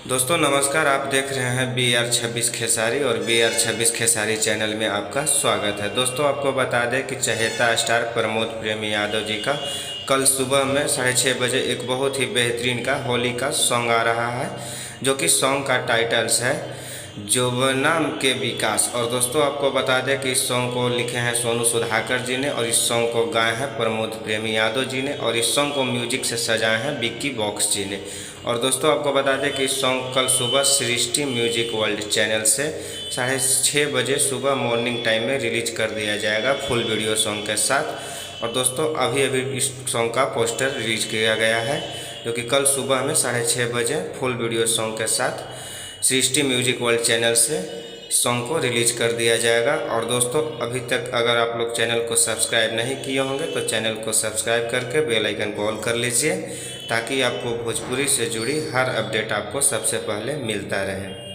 दोस्तों नमस्कार, आप देख रहे हैं BR26 खेसारी और BR26 खेसारी चैनल में आपका स्वागत है। दोस्तों आपको बता दें कि चहेता स्टार प्रमोद प्रेमी यादव जी का कल सुबह में 6:30 बजे एक बहुत ही बेहतरीन का होली का सॉन्ग आ रहा है, जो कि सॉन्ग का टाइटल्स है यौवनम के विकास। और दोस्तों आपको बता दें कि इस सॉन्ग को लिखे हैं सोनू सुधाकर जी ने और इस सॉन्ग को गाए हैं प्रमोद प्रेमी यादव जी ने और इस सॉन्ग को म्यूजिक से सजाए हैं विक्की बॉक्स जी ने। और दोस्तों आपको बता दें कि इस सॉन्ग कल सुबह सृष्टि म्यूजिक वर्ल्ड चैनल से 6:30 बजे सुबह मॉर्निंग टाइम में रिलीज कर दिया जाएगा फुल वीडियो सॉन्ग के साथ। और दोस्तों अभी इस सॉन्ग का पोस्टर रिलीज किया गया है, जो कि कल सुबह में 6:30 बजे फुल वीडियो सॉन्ग के साथ सृष्टि म्यूजिक वर्ल्ड चैनल से सॉन्ग को रिलीज कर दिया जाएगा। और दोस्तों अभी तक अगर आप लोग चैनल को सब्सक्राइब नहीं किए होंगे तो चैनल को सब्सक्राइब करके बेल आइकन को ऑल कर लीजिए, ताकि आपको भोजपुरी से जुड़ी हर अपडेट आपको सबसे पहले मिलता रहे।